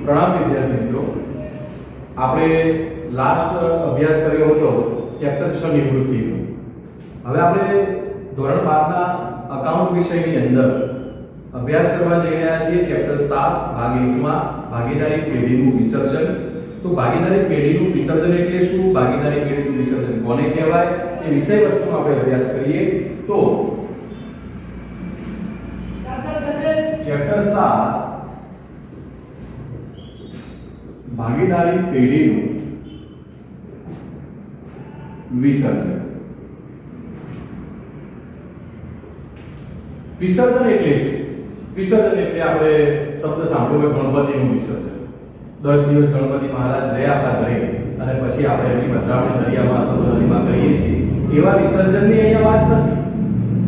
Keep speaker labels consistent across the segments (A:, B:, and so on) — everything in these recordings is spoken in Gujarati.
A: પ્રણામ વિદ્યાર્થી મિત્રો, આપણે લાસ્ટ અભ્યાસ કર્યો હતો ચેપ્ટર 6 નિવૃત્તિનો. હવે આપણે ધોરણ 12 ના અકાઉન્ટ વિષયની અંદર અભ્યાસ કરવા જઈ રહ્યા છીએ ચેપ્ટર 7 ભાગ 1 માં ભાગીદારી પેઢીનું વિસર્જન. તો ભાગીદારી પેઢીનું વિસર્જન એટલે શું, ભાગીદારી પેઢીનું વિસર્જન કોને કહેવાય, એ વિષય વસ્તુનો આપણે અભ્યાસ કરીએ. તો ચેપ્ટર 7 ભાગીદારી પેઢીનું વિસર્જન. વિસર્જન એટલે શું? વિસર્જન એટલે આપણે શબ્દ સાંભળ્યો હોય ગણપતિનું વિસર્જન. 10 દિવસ ગણપતિ મહારાજ રહ્યા આપણા ઘરે અને પછી આપણે એની પધરામણી દરિયામાં અથવા નદીમાં કરીએ છીએ, એવા વિસર્જનની અહીંયા વાત નથી.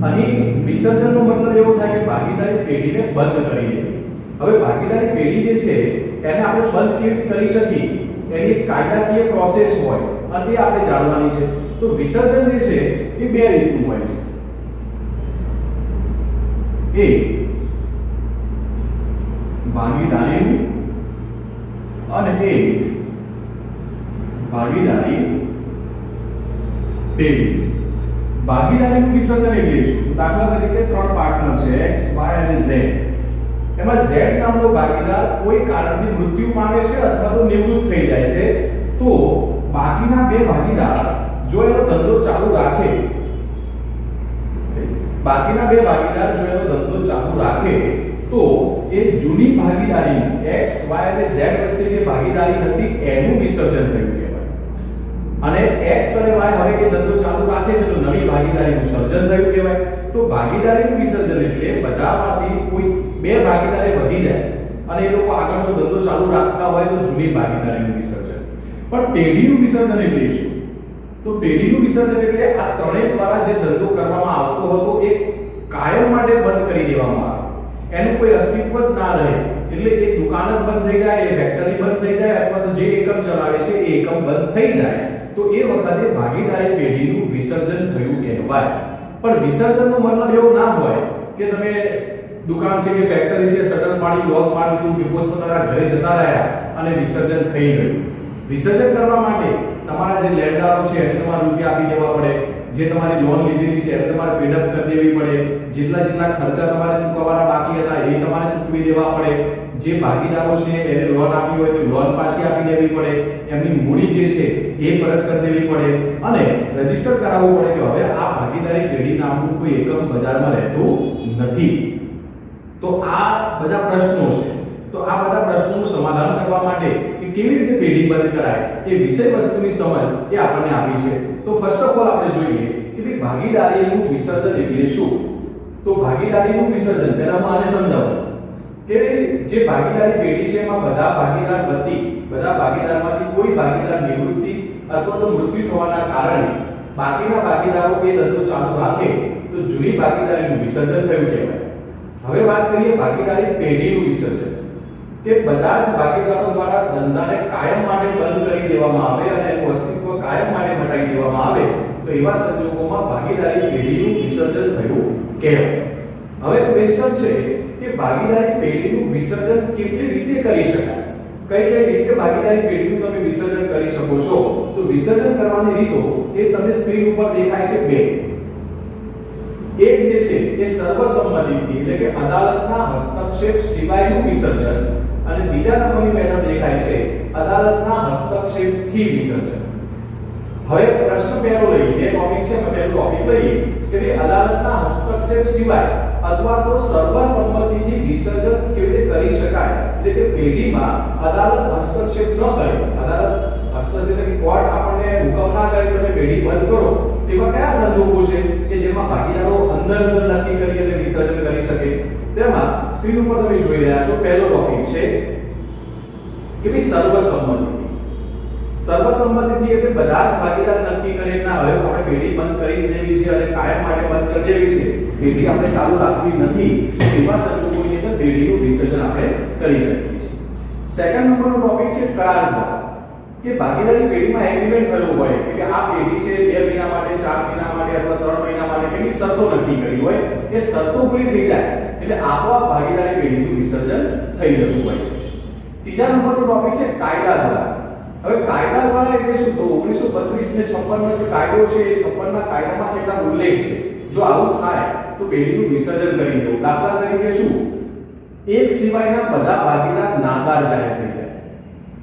A: અહીં વિસર્જનનો મતલબ એવો થાય કે ભાગીદારી પેઢીને બંધ કરી દેવી. હવે ભાગીદારી પેઢી જે છે એને આપણે બંધ કેવી રીતે કરી શકીએ, એની કાયદાકીય પ્રોસેસ હોય અને એ આપણે જાણવાની છે. તો વિસર્જન જે છે એ બે રીતનું હોય છે. એક ભાગીદારી અને એક ભાગીદારી પેઢી. ભાગીદારીનું વિસર્જન એટલે શું? દાખલા તરીકે 3 પાર્ટનર છે x y અને z. એમાં z નામનો ભાગીદાર કોઈ કારણથી મૃત્યુ પામે છે અથવા તો નિવૃત્ત થઈ જાય છે, તો બાકીના બે ભાગીદાર જો એનો ધંધો ચાલુ રાખે, તો એ જૂની ભાગીદારી x y અને z વચ્ચે જે ભાગીદારી હતી એનું વિસર્જન થયું કહેવાય. અને x અને y હવે એ ધંધો ચાલુ રાખે છે તો નવી ભાગીદારીનું સર્જન થયું કહેવાય. તો ભાગીદારીનું વિસર્જન એટલે બધામાંથી કોઈ બે ભાગીદારે વધી જાય અને એ લોકો આગળનો ધંધો ચાલુ રાખતા હોય તો જૂની ભાગીદારીનું વિસર્જન. પણ પેઢીનું વિસર્જન એટલે શું? તો પેઢીનું વિસર્જન એટલે આ ત્રણેય દ્વારા જે ધંધો કરવામાં આવતો હતો એ કાયમ માટે બંધ કરી દેવામાં આવે, એનું કોઈ અસ્તિત્વ જ ના રહે. એટલે એ દુકાન જ બંધ થઈ જાય, એ ફેક્ટરી બંધ થઈ જાય અથવા તો જે એકમ ચલાવે છે એ એકમ બંધ થઈ જાય, તો એ વખતે ભાગીદારી પેઢીનું વિસર્જન થયું કહેવાય. પણ વિસર્જનનો મતલબ એવો ના હોય કે તમે દુકાન છે કે ફેક્ટરી છે, શટર પાડી લોક મારી દીધું કે પોતપોતાના ઘરે જતા રહ્યા અને વિસર્જન થઈ ગયું. વિસર્જન કરવા માટે તમારા જે લેણદારો છે એને તમારે રૂપિયા આપી દેવા પડે, જે તમારી લોન લીધેલી છે એને તમારે પેડઅપ કરી દેવી પડે, જેટલા ખર્ચા તમારે ચૂકવવાના બાકી હતા એ તમારે ચૂકવી દેવા પડે, જે ભાગીદારો છે એને લોન આપી હોય તો લોન પાછી આપી દેવી પડે, એમની મૂડી જે છે એ પરત કરી દેવી પડે અને રજીસ્ટર કરાવવું પડે કે હવે આ ભાગીદારી પેઢી નામનું કોઈ એકમ બજારમાં રહેતું નથી. તો આ બધા પ્રશ્નો છે. તો આ બધા પ્રશ્નોનું સમાધાન કરવા માટે કે કેવી રીતે પેઢી બંધ કરાય એ વિષય વસ્તુની સમજ એ આપણને આપી છે. તો ફર્સ્ટ ઓફ ઓલ આપણે જોઈએ કે ભાગીદારીનું વિસર્જન એટલે શું. તો ભાગીદારીનું વિસર્જન પહેલા હું આને સમજાવું છું કે જે ભાગીદારી પેઢી છે એમાં બધા ભાગીદાર વતી, બધા ભાગીદારમાંથી કોઈ ભાગીદાર નિવૃત્તિ અથવા તો મૃત્યુ થવાના કારણે બાકીના ભાગીદારો એ ધંધો ચાલુ રાખે તો જૂની ભાગીદારીનું વિસર્જન થયું કહેવાય. હવે વાત કરીએ ભાગીદારી પેઢીનું વિસર્જન, કે બધા જ ભાગીદારો દ્વારા ધંધાને કાયમ માટે બંધ કરી દેવામાં આવે અને એનું અસ્તિત્વ કાયમ માટે હટાવી દેવામાં આવે, તો એવા સંજોગોમાં ભાગીદારી પેઢીનું વિસર્જન થયું કહેવાય. હવે ક્વેશ્ચન છે કે ભાગીદારી પેઢીનું વિસર્જન કેટલી રીતે કરી શકાય, કઈ રીતે ભાગીદારી પેઢીનું તમે વિસર્જન કરી શકો છો. તો વિસર્જન કરવાની રીતો એ તમને સ્ક્રીન ઉપર દેખાય છે બે. એક જે છે એ સર્વસંમતિથી એટલે કે અદાલતના હસ્તક્ષેપ સિવાયનું વિસર્જન, અને બીજા નંબરની મેથડ દેખાય છે અદાલતના હસ્તક્ષેપથી વિસર્જન. હવે પ્રશ્ન પહેલો લઈએ, બે ટોપિક છે, પહેલો ટોપિક લઈએ કે અદાલતના હસ્તક્ષેપ સિવાય અથવા તો સર્વસંમતિથી વિસર્જન કેવી રીતે કરી શકાય. એટલે કે પેઢીમાં અદાલત હસ્તક્ષેપ ન કરે, અદાલત હસ્તક્ષેપ એટલે કે કોર્ટ આપણને હુકમ ના કરે તમે પેઢી બંધ કરો, તેવા કયા સંજોગો છે કે જેમાં ભાગીદારો અંદર નક્કી કરી અને વિસર્જન કરી શકે. તેમાં સ્ક્રીન ઉપર તમે જોઈ રહ્યા છો પહેલો ટોપિક છે કે સર્વસંમતિ. સર્વસંમતિથી એટલે બધા જ ભાગીદાર નક્કી કરે ના હવે આપણે પેઢી બંધ કરી દેવી છે અને કાયમ માટે બંધ કરી દેવી છે, પેઢી આપણે ચાલુ રાખવી નથી, એવા સંજોગોની અંદર પેઢીનું વિસર્જન આપણે કરી શકીએ છીએ. સેકન્ડ નંબરનો ટોપિક છે કરાર દ્વારા, કે ભાગીદારી પેઢીમાં એગ્રીમેન્ટ થયો હોય કે આ પેઢી છે 2 મહિના માટે, 4 મહિના માટે અથવા 3 મહિના માટે કેટલીક શરતો નક્કી કરી હોય, એ શરતો પૂરી થઈ જાય એટલે આપોઆપ ભાગીદારી પેઢીનું વિસર્જન થઈ જતું હોય છે. ત્રીજા નંબરનો ટોપિક છે કાયદા દ્વારા. હવે કાયદા દ્વારા એટલે શું? તો 1932 ને 56 નો જે કાયદો છે એ 56 ના કાયદામાં કેટલા ઉલ્લેખ છે. જો આવું થાય તો પેઢીનું વિસર્જન કરી દેવું. દાખલા તરીકે શું? એક સિવાયના બધા ભાગીદાર નાદાર જાહેર થઈ જાય.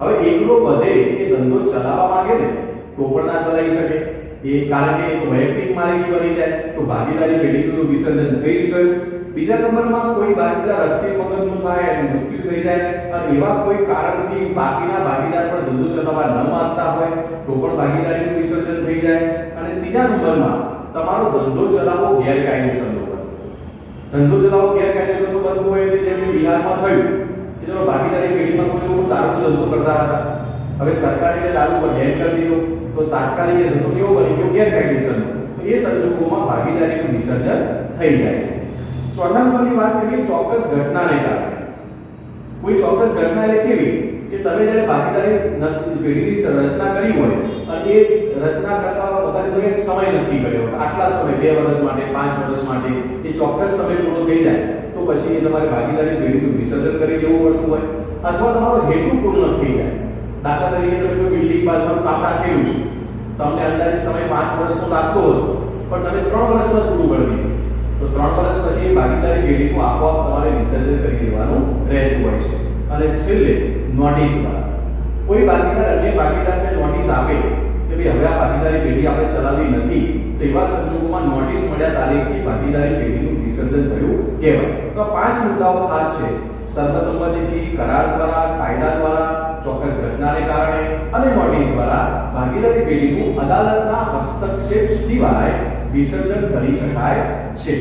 A: હવે એકલો બધે એ ધંધો ચલાવવા માંગે ને તો પણ ના ચલાવી શકે. એ કારણ કે એ તો વૈયક્તિક માલિકી બની જાય તો ભાગીદારી પેઢીનું વિસર્જન થઈ જ ગયું. બીજા નંબરમાં કોઈ ભાગીદાર અસ્થિર મગજનું થાય અને મૃત્યુ થઈ જાય અને એવા કોઈ કારણથી બાકીના ભાગીદાર પર ધંધો ચલાવવા ન માંગતા હોય તો પણ ભાગીદારીનું વિસર્જન થઈ જાય. અને ત્રીજા નંબરમાં તમારો ધંધો ચલાવવો ગેરકાયદેસરનો બનતો. ધંધો ચલાવવો ગેરકાયદેસરનો બનતો હોય એટલે જેમ કે બિહારમાં થયું કે ચલો ભાગીદારી પેઢીમાં કોઈ લોકો દારૂનો ધંધો કરતા હતા. હવે સરકારે તે દારૂ પર બેન કરી દીધો તો તાત્કાલિક એ ધંધો કેવો બની ગયો? ગેરકાયદેસરનો. તો એ સંજોગોમાં ભાગીદારીનું વિસર્જન થઈ જાય છે. ચોથા નંબરની વાત કરીએ ચોક્કસ ઘટનાને કારણે. કોઈ ચોક્કસ ઘટના એટલે કેવી કે તમે જ્યારે ભાગીદારી પેઢીની રચના કરી હોય અને એ રચના કરતા વખતે તમે એક સમય નક્કી કર્યો હોય, આટલા સમય 2 વર્ષ માટે 5 વર્ષ માટે એ ચોક્કસ સમય પૂરો થઈ જાય તો પછી એ તમારે ભાગીદારી પેઢીનું વિસર્જન કરી દેવું પડતું હોય. અથવા તમારો હેતુ પૂર્ણ થઈ જાય. દાખલા તરીકે તમે કોઈ બિલ્ડિંગ બાંધવાનું કામ રાખેલું છે, તમને અંદાજિત સમય 5 વર્ષનો લાગતો હતો પણ તમે 3 વર્ષમાં પૂરું કરી દીધું તો 3 વર્ષ પછી એ ભાગીદારી પેઢીનું આપોઆપ તમારે વિસર્જન કરી દેવાનું રહેતું હોય છે. અને છેલ્લે નોટિસ દ્વારા કોઈ ભાગીદાર અન્ય ભાગીદારને નોટિસ આપે કે ભાઈ હવે આ ભાગીદારી પેઢી આપણે ચલાવવી નથી તો એવા સંજોગોમાં નોટિસ મળ્યા તારીખથી ભાગીદારી પેઢીનું વિસર્જન થયું કહેવાય. તો આ 5 મુદ્દાઓ ખાસ છે: સર્વસંમતિથી, કરાર દ્વારા, કાયદા દ્વારા, ચોક્કસ ઘટનાને કારણે અને નોટિસ દ્વારા ભાગીદારી પેઢીનું અદાલતના હસ્તક્ષેપ સિવાય વિસર્જન કરી શકાય છે.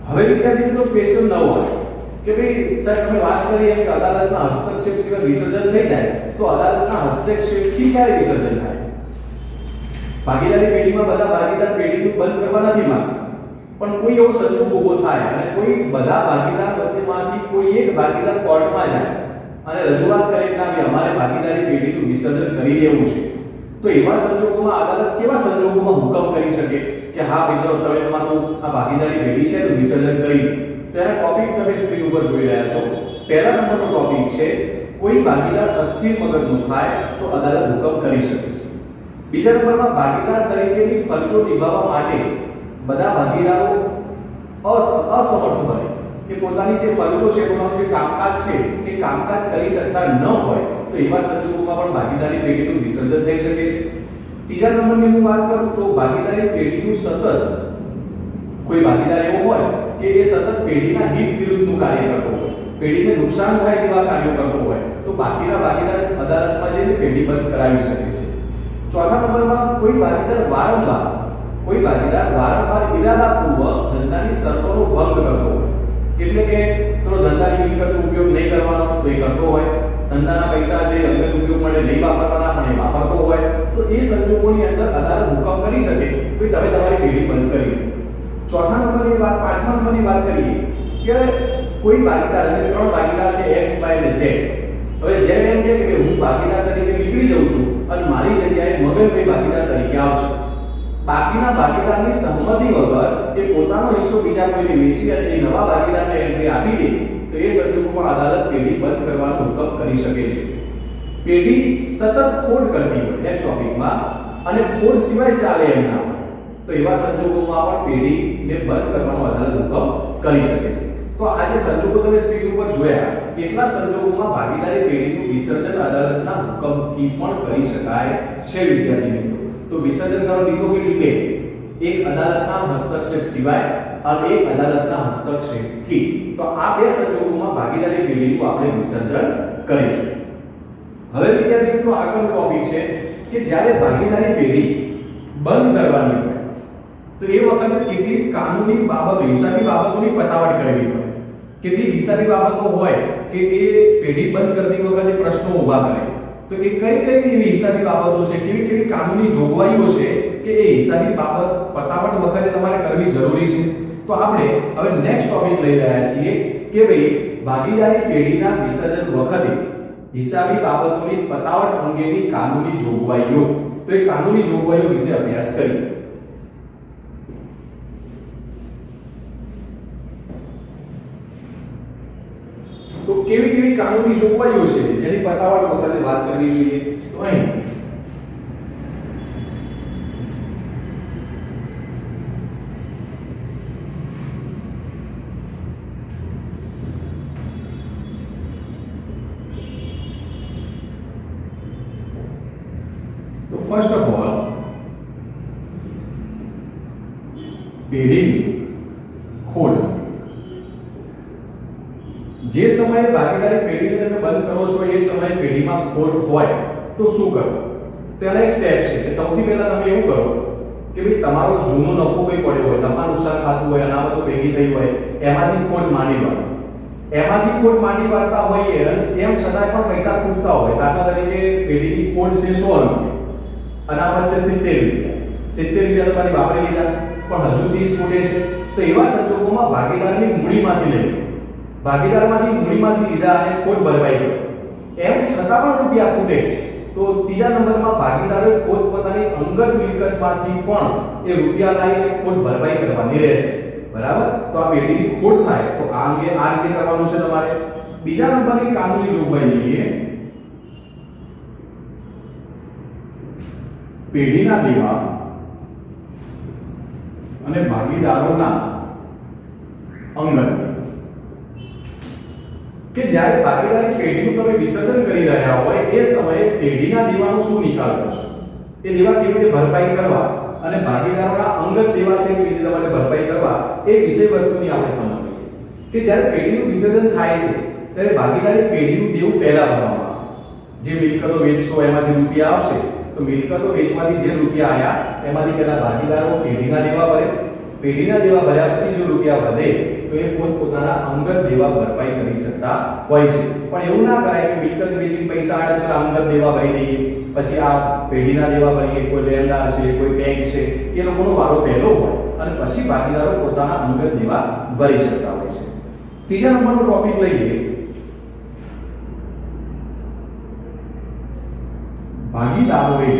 A: હવે વિદ્યાર્થી મિત્રો ક્વેશ્ચન ન હોય કે ભાઈ સર તમે વાત કરી એમ કે અદાલતના હસ્તક્ષેપ સિવાય વિસર્જન થઈ જાય તો અદાલતના હસ્તક્ષેપથી ક્યારે વિસર્જન થાય? ભાગીદારી પેઢીમાં બધા ભાગીદાર પેઢીનું બંધ કરવા નથી માંગતા પણ કોઈ એવો સંજોગ ઊભો થાય અને કોઈ બધા ભાગીદાર વચ્ચેમાંથી કોઈ એક ભાગીદાર કોર્ટમાં જાય અને રજૂઆત કરે કે ના અમારે ભાગીદારી પેઢીનું વિસર્જન કરી દેવું છે તો એવા સંજોગોમાં અદાલત કેવા સંજોગોમાં હુકમ કરી શકે કે હા ભાઈ ચલો તમે તમારું આ ભાગીદારી પેઢી છે એનું વિસર્જન કરી દો? ત્યારે ટોપિક તમે સ્ક્રીન ઉપર જોઈ રહ્યા છો. પહેલા નંબરનો ટોપિક છે કોઈ ભાગીદાર અસ્થિર મગજનું થાય તો અદાલત હુકમ કરી શકે છે. બીજા નંબરમાં ભાગીદાર તરીકેની ફરજો નિભાવવા માટે બધા ભાગીદારો અસમર્થ બને કે પોતાની જે ફરજો છે, પોતાનું જે કામકાજ છે એ કામકાજ કરી શકતા ન હોય તો એવા સંજોગોમાં પણ ભાગીદારી પેઢીનું વિસર્જન થઈ શકે છે. ત્રીજા નંબરની હું વાત કરું તો ભાગીદારી પેઢીનું સતત કોઈ ભાગીદાર એવો હોય કે એ સતત પેઢીના હિત વિરુદ્ધનું કાર્ય કરતો હોય, પેઢીને નુકસાન થાય તેવા કાર્યો કરતો હોય તો બાકીના ભાગીદાર અદાલતમાં જઈને પેઢી બંધ કરાવી શકે છે. ચોથા નંબરમાં કોઈ ભાગીદાર વારંવાર ઇરાદાપૂર્વક ધંધાની શરતોનો ભંગ કરતો હોય, એટલે કે ચલો ધંધાની મિલકતનો ઉપયોગ નહીં કરવાનો તો એ કરતો હોય, ધંધાના પૈસા છે અંગત ઉપયોગ માટે નહીં વાપરવાના પણ એ વાપરતો હોય તો એ સંજોગોની અંદર અદાલત હુકમ કરી શકે કે તમે તમારી પેઢી બંધ કરી. પાંચમા નંબરની વાત કરીએ કે કોઈ ભાગીદાર અને 3 ભાગીદાર છે x y અને z. હવે z એમ કે હું ભાગીદાર તરીકે નીકળી જાઉં છું અને મારી જગ્યાએ મગનભાઈ ભાગીદાર તરીકે આવશે. બાકીના ભાગીદારની સહમતિ વગર એ પોતાનો હિસ્સો બીજા કોઈને વેચી અને એ નવા ભાગીદારને એન્ટ્રી આપી દે તો એ સંજોગોમાં અદાલત પેઢી બંધ કરવાનો હુકમ કરી શકે છે. પેઢી સતત ખોટ કરતી હોય નેક્સ્ટ ટોપિકમાં અને ખોટ સિવાય ચાલે એમ ના હોય તો એવા સંજોગોમાં પણ પેઢીને બંધ કરવાનો અદાલત હુકમ કરી શકે છે. તો આ જે સંજોગો તમે સ્ક્રીન ઉપર જોયા એટલા સંજોગોમાં ભાગીદારી પેઢીનું વિસર્જન અદાલતના હુકમથી પણ કરી શકાય છે વિદ્યાર્થી મિત્રો. તો વિસર્જન કરો લીધો કે લીધે એક અદાલતના હસ્તક્ષેપ સિવાય અને એક અદાલતના હસ્તક્ષેપથી. તો આ બે સંજોગોમાં ભાગીદારી પેઢીનું આપણે વિસર્જન કરીશું. હવે વિદ્યાર્થી મિત્રો આગળનો ટોપિક છે કે જ્યારે ભાગીદારી પેઢી બંધ કરવાની હોય તો એ વખતે કેટલીક કાનૂની બાબતો, હિસાબી બાબતોની પતાવટ કરવી પડે. કેટલીક હિસાબી બાબતો હોય કે એ પેઢી બંધ કરતી વખતે પ્રશ્નો ઊભા કરે તો એ કઈ એવી હિસાબી બાબતો છે, કેવી કાનૂની જોગવાઈઓ છે કે એ હિસાબી બાબત પતાવટ વખતે તમારે કરવી જરૂરી છે. તો આપણે હવે નેક્સ્ટ ટોપિક લઈ રહ્યા છીએ કે ભાઈ ભાગીદારી પેઢીના વિસર્જન વખતે હિસાબી બાબતોની પતાવટ અંગેની કાનૂની જોગવાઈઓ. તો એ કાનૂની જોગવાઈઓ વિશે અભ્યાસ કરીએ. તો કેવી કેવી કાનૂની જોગવાઈઓ છે જેની પતાવટ વખતે વાત કરવી જોઈએ? તો અહીં ફર્સ્ટ ઓફ ઓલ પેઢીની ખોટ. જે સમયે ભાગીદારી પેઢીને તમે બંધ કરો છો એ સમયે પેઢીમાં ખોટ હોય તો શું કરવું? તેના એક સ્ટેપ છે કે સૌથી પહેલા તમે એવું કરો કે ભાઈ તમારો જૂનો નફો કોઈ પડ્યો હોય, નફા નુકસાન ખાતું હોય, અનામતો ભેગી થઈ હોય, એમાંથી ખોટ માંડી વાળો. એમાંથી ખોટ માંડી વાળતા હોઈએ તેમ છતાં પણ પૈસા ખૂટતા હોય. દાખલા તરીકે પેઢીની ખોટ છે 100 રૂપિયા, અનામત છે 70 રૂપિયા, 70 રૂપિયા તમારી વાપરી લીધા પણ હજુ 30 ખૂટે છે. તો એવા સંજોગોમાં ભાગીદારની મૂડીમાંથી લેવું, ભાગીદારમાંથી મૂડીમાંથી લીધા અને ખોટ ભરવાઈ ગઈ, એમ છતાં પણ રૂપિયા ખૂટે તો ત્રીજા નંબરમાં ભાગીદારોએ પોતપોતાની અંગત મિલકતમાંથી પણ એ રૂપિયા લાવીને ખોટ ભરપાઈ કરવાની રહેશે. બરાબર? તો આ પેઢીની ખોટ થાય તો આ અંગે આ રીતે કરવાનું છે તમારે. બીજા નંબરની કાનૂની જોગવાઈ લઈએ. પેઢીના દેવા અને ભાગીદારોના અંગત, કે જ્યારે ભાગીદારી પેઢીનું તમે વિસર્જન કરી રહ્યા હોય એ સમયે પેઢીના દેવાનો શું નિકાલ કરશો, એ દેવા કેવી રીતે ભરપાઈ કરવા અને ભાગીદારોના અંગત દેવા છે કેવી રીતે તમારે ભરપાઈ કરવા એ વિષય વસ્તુની આપણે સમજ લઈએ. કે જ્યારે પેઢીનું વિસર્જન થાય છે ત્યારે ભાગીદારી પેઢીનું દેવું પહેલા ભરવામાં આવે. જે મિલકતો વેચશો એમાંથી રૂપિયા આવશે તો મિલકતો વેચવાથી જે રૂપિયા આયા એમાંથી પહેલા ભાગીદારો પેઢીના દેવા ભરે. પેઢીના દેવા ભર્યા પછી જો રૂપિયા વધે તો એ પોતપોતાના અંગત દેવા ભરપાઈ કરી શકતા હોય છે. પણ એવું ના કરાય કે મિલકત વેચીને પૈસા આવ્યા તો અંગત દેવા ભરી દઈએ, પછી આ પેઢીના દેવા ભરીએ, કોઈ લેણદાર છે, કોઈ બેંક છે, એ લોકોનો વારો પહેલો હોય અને પછી ભાગીદારો પોતાના અંગત દેવા ભરી શકતા હોય છે. ત્રીજા નંબરનો ટોપિક લઈએ ભાગીદારોએ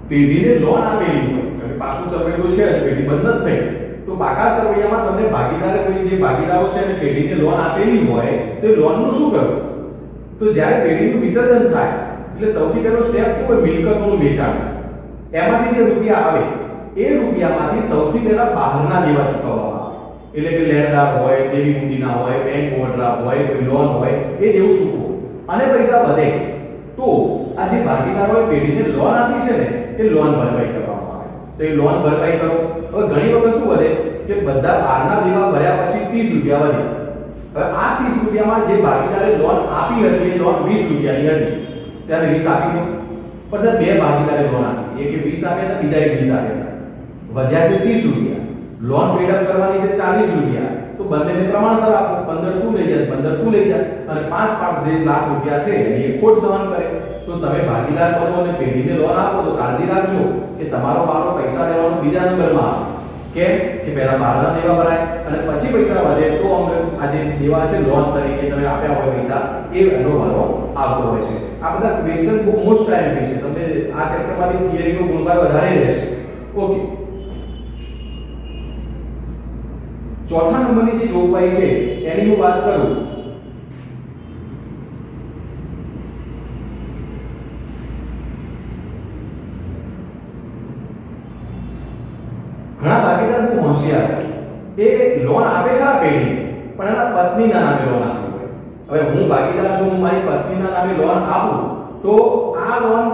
A: પેઢીને લોન આપેલી હોય, પાછું સર્વે તો છે પેઢી બંધ જ થઈ તો પાકા સર્વૈયામાં તમને ભાગીદારે કોઈ જે ભાગીદારો છે અને પેઢીને લોન આપેલી હોય તો એ લોનનું શું કરવું? તો જ્યારે પેઢીનું વિસર્જન થાય એટલે સૌથી પહેલો સ્ટેપ કેવો? મિલકતોનું વેચાણ. એમાંથી જે રૂપિયા આવે એ રૂપિયામાંથી સૌથી પહેલા બહારના દેવા ચૂકવવામાં આવે. એટલે કે લેણદાર હોય, દેવી મૂડીના હોય, બેંક ઓવરડ્રાફ્ટ હોય, કોઈ લોન હોય, એ દેવું ચૂકવો. અને પૈસા વધે તો આ જે ભાગીદારોએ પેઢીને લોન આપી છે ને એ લોન ભરપાઈ કરવામાં આવે. તો એ લોન ભરપાઈ કરો. હવે ઘણી વખત શું વધે કે બધા બહારના દેવા ભર્યા પછી 30 રૂપિયા વધે. હવે આ 30 રૂપિયામાં જે ભાગીદારે લોન આપી હતી એ લોન 20 રૂપિયાની હતી, ત્યારે 20 આપી દો. પણ બે ભાગીદારે લોન આપી, એકે 20 આપ્યા હતા, બીજાએ 20 આપ્યા હતા, વધ્યા છે 30 રૂપિયા. લોન પેડ અપ કરવાની છે 40 રૂપિયા, તો બંનેને પ્રમાણસર આપો. 15 તું લઈ જા, 15 તું લઈ જા, અને 5 જે લાખ રૂપિયા છે એ ખોટ સહન કરે. તો તમે ભાગીદાર બનો અને પેઢીને લોન આપો તો કાળજી રાખજો કે તમારો વારો પૈસા લેવાનો બીજા નંબરમાં આવે. કેમ કે પહેલા બહારના દેવા ભરાય અને પછી પૈસા વધે તો આ જે દેવા છે લોન તરીકે તમે આપ્યા હોય પૈસા એ એનો વારો આવતો હોય છે. આ બધા ક્વેશ્ચન બહુ મોસ્ટ ટાઈમ છે, તમને આ ચેપ્ટરમાંથી થિયરીનો ગુણભાર વધારે રહેશે. ઓકે, ચોથા નંબરની જે જોગવાઈ છે એની હું વાત કરું. ઘણા ભાગીદાર બહુ હોશિયાર, એ લોન આપે ખરા પેઢીને પણ એના પત્નીના નામે લોન આપે. હવે હું ભાગીદાર છું, હું મારી પત્નીના નામે લોન આપું તો આ લોન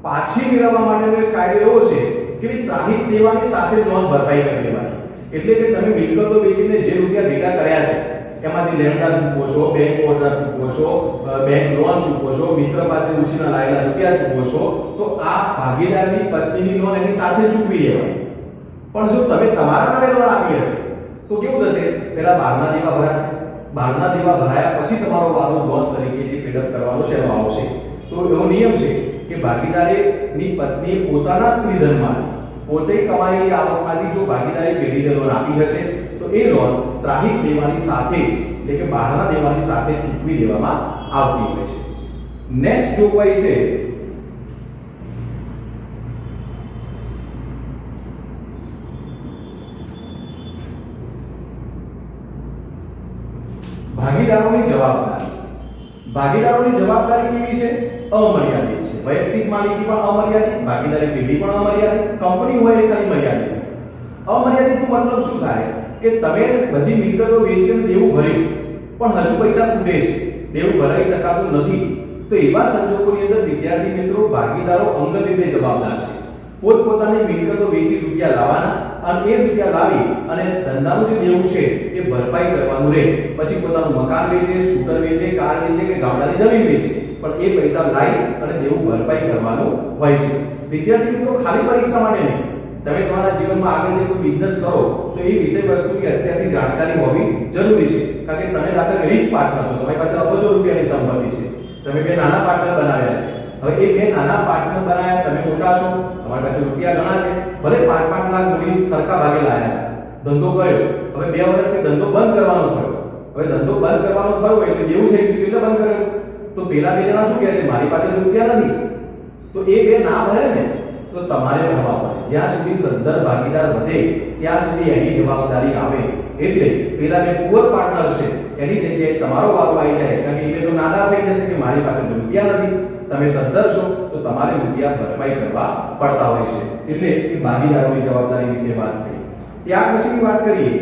A: પાછી મેળવવા માટેનો એક કાયદો એવો છે કે ત્રાહિત દેવાની સાથે લોન ભરપાઈ કરી દેવાની. એટલે કે તમે મિલકતો વેચીને જે રૂપિયા ભેગા કર્યા છે એમાંથી લેણદાર ચૂકવો છો, બેંક ઓવરડ્રાફ્ટ ચૂકવો છો, બેંક લોન ચૂકવો છો, મિત્ર પાસે ઉછીના લાયેલા રૂપિયા ચૂકવો છો, તો આ ભાગીદારની પત્નીની લોન એની સાથે ચૂકવી દેવાની. પણ જો તમે તમારા નામે લોન આપી હશે તો કેવું થશે? પહેલા બહારના દેવા ભરાશે, બહારના દેવા ભરાયા પછી તમારો વારો લોન તરીકે જે પેડ અપ કરવાનો છે એનો આવશે. તો એવો નિયમ છે કે ભાગીદારની પત્ની પોતાના સ્ત્રીધનમાં પોતે કમાયેલી આવકમાંથી જો ભાગીદારી પેઢીને લોન આપી હશે તો એ લોન ત્રાહિત દેવાની સાથે જ, એટલે કે બહારના દેવાની સાથે ચૂકવી દેવામાં આવતી હોય છે. નેક્સ્ટ જોગવાઈ છે ભાગીદારોની જવાબદારી. ભાગીદારોની જવાબદારી કેવી છે? અમર્યાદિત છે. વૈયક્તિક માલિકી પણ અમર્યાદિત, ભાગીદારી પેઢી પણ અમર્યાદિત, કંપની હોય એ ખાલી મર્યાદિત. અમર્યાદિત નો મતલબ શું થાય કે તમે બધી મિલકતો વેચીને દેવું ભર્યું પણ હજુ પૈસા ખૂટે છે, દેવું ભરાઈ શકાતું નથી, તો એવા સંજોગોની અંદર વિદ્યાર્થી મિત્રો ભાગીદારો અંગત રીતે જવાબદાર છે. પોતપોતાની મિલકતો વેચી રૂપિયા લાવવાના અને એ રૂપિયા લાવી અને ધંધાનું જે દેવું છે એ ભરપાઈ કરવાનું રહે. પછી પોતાનું મકાન વેચે, સ્કૂટર વેચે, કાર વેચે કે ગામડાની જમીન વેચે, પણ એ પૈસા લાવી અને દેવું ભરપાઈ કરવાનું હોય છે. વિદ્યાર્થી મિત્રો ખાલી પરીક્ષા માટે નહીં, તમે તમારા જીવનમાં આગળ જે કોઈ બિઝનેસ કરો તો એ વિષય વસ્તુની અત્યારથી જાણકારી હોવી જરૂરી છે. કારણ કે તમે દાખલા રીચ પાર્ટનર છો, તમારી પાસે અબજો રૂપિયાની સંપત્તિ છે, તમે બે નાના પાર્ટનર બનાવ્યા છે. હવે એ બે નાના પાર્ટનર બનાવ્યા, તમે મોટા છો, તમારી પાસે રૂપિયા ઘણા છે, ભલે 5-5 લાખ મૂડી સરખા ભાગે લાયા, ધંધો કર્યો, હવે 2 વર્ષથી ધંધો બંધ કરવાનો થયો. હવે ધંધો બંધ કરવાનો થયો એટલે દેવું થઈ ગયું એટલે બંધ કર્યો. તો પેલા બે જણા શું કહે છે, મારી પાસે તો રૂપિયા નથી, તો એ બે ના ભરે ને તો તમારે ભરવા પડે. જ્યાં સુધી સદ્ધર ભાગીદાર વધે ત્યાં સુધી એની જવાબદારી આવે. એટલે પેલા બે પુઅર પાર્ટનર છે એની જગ્યાએ તમારો વારો આવી જાય, કારણ કે એ તો નાદાર થઈ જશે કે મારી પાસે તો રૂપિયા નથી. તમે સદ્ધર છો તો તમારે રૂપિયા ભરપાઈ કરવા પડતા હોય છે. એટલે એ ભાગીદારોની જવાબદારી વિશે વાત કરી. ત્યાર પછીની વાત કરીએ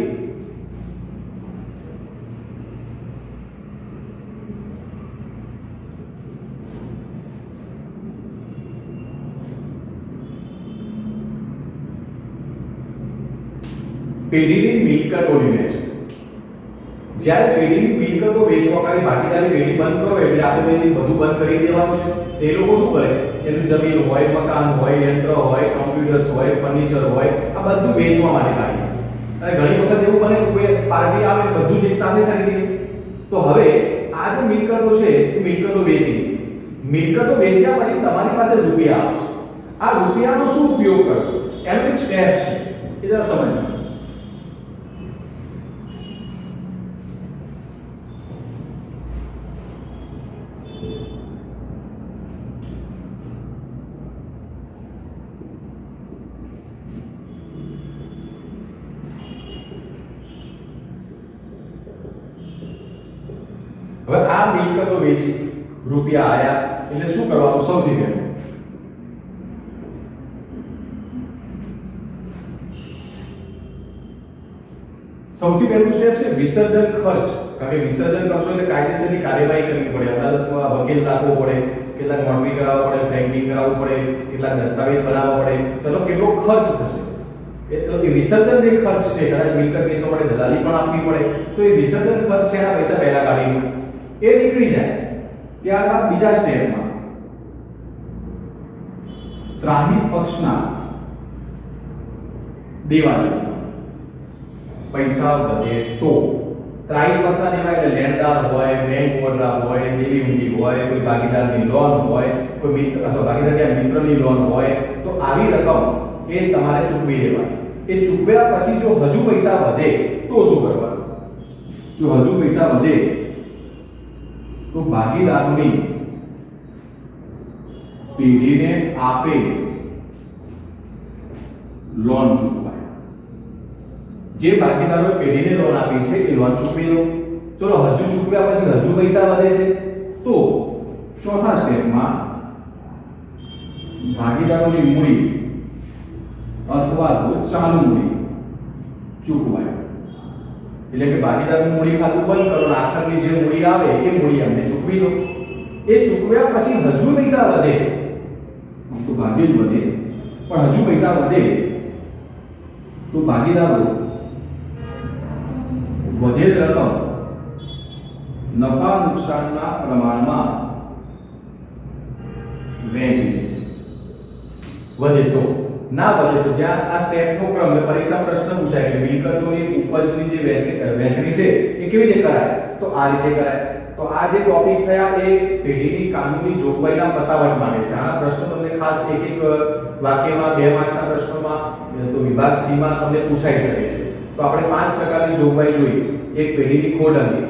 A: પેઢીની મિલકતોની વહેંચણી. જ્યારે પેઢીની મિલકતો વેચવા માટે ભાગીદારી પેઢી બંધ કરો એટલે આપણે બધું બંધ કરી દેવાનું છે. એ લોકો શું કરે, એનું જમીન હોય, મકાન હોય, યંત્ર હોય, કોમ્પ્યુટર્સ હોય, ફર્નિચર હોય, આ બધું વેચવા માટે કાઢી. અને ઘણી વખત એવું બને કે કોઈ પાર્ટી આવે બધું જ એક સાથે ખરીદી લે. તો હવે આ જે મિલકતો છે એ મિલકતો વેચી, મિલકતો વેચ્યા પછી તમારી પાસે રૂપિયા આવશે. આ રૂપિયાનો શું ઉપયોગ કરવો એનો એક સ્ટેપ છે, એ જરા સમજો. હવે આ મિલકતો વેચી રૂપિયા આયા એટલે શું કરવાનું? સૌથી પહેલું સ્ટેપ છે વિસર્જન ખર્ચ. કારણ કે વિસર્જન કરશો એટલે કાયદેસરની કાર્યવાહી કરવી પડે, અદાલતમાં વકીલ રાખવો પડે, કેટલાક નોટરી કરાવવા પડે, ફ્રેન્કિંગ કરાવવું પડે, કેટલાક દસ્તાવેજ બનાવવા પડે, તેનો કેટલો ખર્ચ થશે. એ વિસર્જન જે ખર્ચ છે, કદાચ મિલકત વેચવા માટે દલાલી પણ આપવી પડે, તો એ વિસર્જન ખર્ચ છે એના પૈસા પહેલા કાઢી એ નીકળી જાય. ત્યારબાદ બીજા સ્ટેપમાં ત્રાહિત પક્ષના દેવા ચૂકવવા. પૈસા વધે તો ત્રાહિત પક્ષના દેવા એટલે લેણદાર હોય, બેંક ઓવરડ્રાફ્ટ હોય, દેવી ઊંડી હોય, કોઈ ભાગીદારની લોન હોય, કોઈ મિત્ર અથવા ભાગીદાર કે મિત્રની લોન હોય, તો આવી રકમ એ તમારે ચૂકવી દેવાની. એ ચૂકવ્યા પછી જો હજુ પૈસા વધે તો શું કરવાનું? જો હજુ પૈસા વધે તો ભાગીદારોની પેઢીને આપે લોન ચૂકવાય. જે ભાગીદારોએ પેઢીને લોન આપી છે એ લોન ચૂકવી દો. ચલો હજુ ચૂકવ્યા પછી હજુ પૈસા વધે છે તો ચોથા સ્ટેપમાં ભાગીદારોની મૂડી અથવા તો ચાલુ મૂડી ચૂકવાય. એટલે કે ભાગીદારનું મૂડી ખાતું બંધ કરો, આખરની જે મૂડી આવે એ મૂડી અમને ચૂકવી દો. એ ચૂકવ્યા પછી હજુ પૈસા વધે તો ભાગ્યે જ વધે, પણ હજુ પૈસા વધે તો ભાગીદારો વધેલ રકમ નફા નુકસાનના પ્રમાણમાં વહેંચી દે છે. વધે તો, ના વધે તો જ્યાં આ સ્ટેપનો ક્રમ પરીક્ષા પ્રશ્ન પૂછાય કે મિલકતોની ઉપજની જે વહેંચણી છે એ કેવી રીતે કરાય, તો આ રીતે કરાય. તો આ જે ટોપિક થયા એ પેઢીની કાનૂની જોગવાઈના પતાવટ માટે છે. આ પ્રશ્નો તમને ખાસ એક એક વાક્યમાં 2 માર્ક્સના પ્રશ્નોમાં તો વિભાગ સી માં તમને પૂછાઈ શકે છે. તો આપણે 5 પ્રકારની જોગવાઈ જોઈ. એક પેઢીની ખોટ અંગે,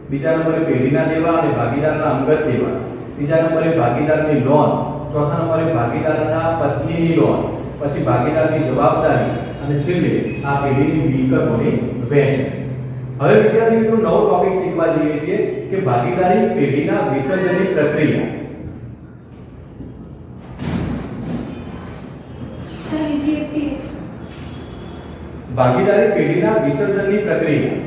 A: બીજા નંબરે પેઢીના દેવા અને ભાગીદારના અંગત દેવા, ત્રીજા નંબરે ભાગીદારની લોન, ચોથા નંબરે ભાગીદારના પત્નીની લોન, પછી ભાગીદારની જવાબદારી અને છેલ્લે આ પેઢીની મિલકતોની વહેંચણી. હવે વિદ્યાર્થી મિત્રો નવો ટોપિક શીખવા જઈએ છીએ કે ભાગીદારી પેઢીના વિસર્જનની પ્રક્રિયા. ભાગીદારી પેઢીના વિસર્જનની પ્રક્રિયા.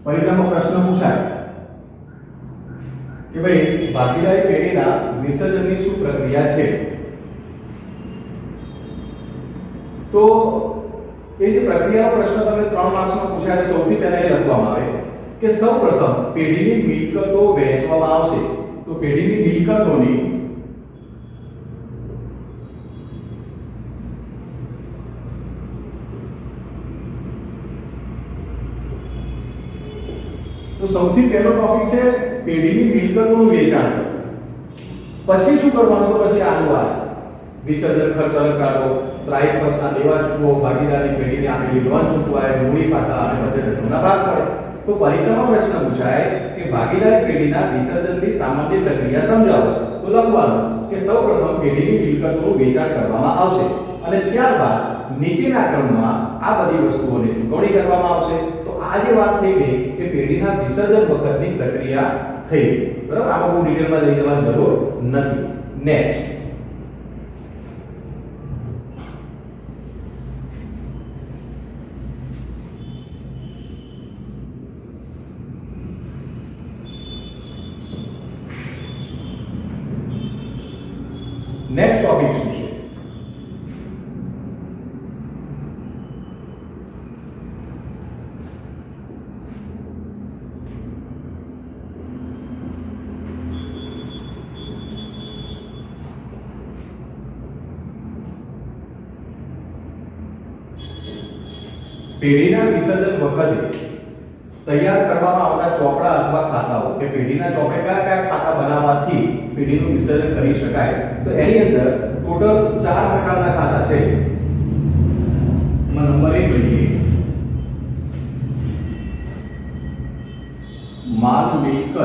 A: પરીક્ષામાં પ્રશ્ન પૂછાય કે ભાઈ ભાગીદારી પેઢીના વિસર્જનની શું પ્રક્રિયા છે? તો એ જે પ્રક્રિયાનો પ્રશ્ન તમે 3 માર્ક્સમાં પૂછાય સૌથી પહેલા એ લખવામાં આવે કે સૌપ્રથમ પેઢીની મિલકતો વહેંચવામાં આવશે. તો પેઢીની મિલકતોની તો સૌથી પહેલો ટોપિક છે પેઢીની મિલકતોનું વેચાણ. પછી શું કરવાનું? તો પછી આનું વાત વિસર્જન ખર્ચ અલગ કાઢો, ત્રાહિત વર્ષના દેવા ચૂકવો, ભાગીદારની પેઢીને આપેલી લોન ચૂકવાય, મૂડી ખાતા અને બધે રકમના ભાગ પડે. તો પરીક્ષામાં પ્રશ્ન પૂછાય કે ભાગીદારી પેઢીના વિસર્જનની સામાન્ય પ્રક્રિયા સમજાવો. તો લખવાનું કે સૌપ્રથમ પેઢીની મિલકતોનું વેચાણ કરવામાં આવશે અને ત્યારબાદ નીચેના ક્રમમાં આ બધી વસ્તુઓની ચૂકવણી કરવામાં આવશે. તો આ જે વાત થઈ ગઈ કે પેઢીના વિસર્જન વખતની પ્રક્રિયા થઈ ગઈ. બરાબર, આમાં બહુ ડિટેલમાં લઈ જવાની જરૂર નથી. નેક્સ્ટ ટોપિક શું છે? પેઢીના વિસર્જન વખતે તૈયાર કરવામાં આવતા ચોપડા અથવા ખાતાઓ કે પેઢીના ચોપડે કયા કયા ખાતા બનાવવાથી પેઢીનું વિસર્જન કરી શકાય. તો એની અંદર ટોટલ 4 પ્રકારના ખાતા છે. નંબર 1 લઈએ માલ મિલકત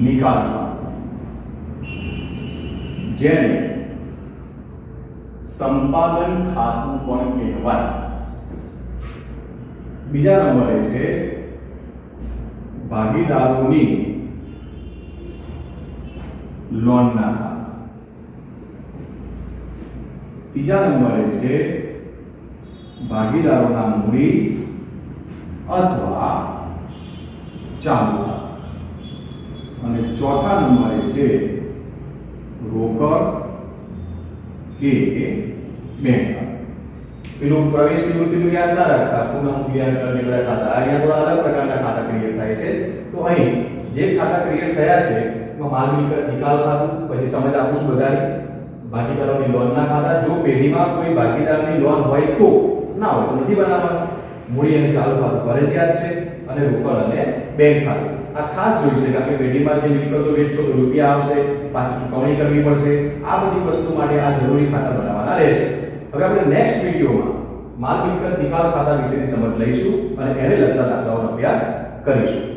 A: નિકાલ ખાતું, જેને સંપાદન ખાતું પણ કહેવાય. બીજા નંબરે છે ભાગીદારોની લોનના ખાતા. ત્રીજા નંબરે છે ભાગીદારોના મૂડી અથવા ચાલુ ખાતા. અને ચોથા નંબરે છે રોકડ કે બેંક ખાતા. પેલું પ્રવેશ નિવૃત્તિનું યાદ ના રાખતા, પુનઃ મૂલ્યાંકન ને બધા ખાતા. અહીંયા થોડા અલગ પ્રકારના ખાતા ક્રિએટ થાય છે. તો અહીં જે ખાતા ક્રિએટ થયા છે એમાં માલ મિલકત નિકાલ ખાતું, પછી સમજ આપું છું બધાની, ભાગીદારોની લોનના ખાતા. જો પેઢીમાં કોઈ ભાગીદારની લોન હોય તો, ના હોય તો નથી બનાવવાનું. મૂડી અને ચાલુ ખાતું ફરજિયાત છે, અને રોકડ અને બેંક ખાતું આ ખાસ જોઈ છે, કારણ કે પેઢીમાં જે મિલકતો વેચશો તો રૂપિયા આવશે, પાછી ચૂકવણી કરવી પડશે. આ બધી વસ્તુ માટે આ જરૂરી ખાતા બનાવવાના રહેશે. હવે આપણે નેક્સ્ટ વિડિયોમાં માલ મિલકત નિકાલ ખાતા વિશેની સમજ લઈશું અને એને લગતા દાખલાઓનો અભ્યાસ કરીશું.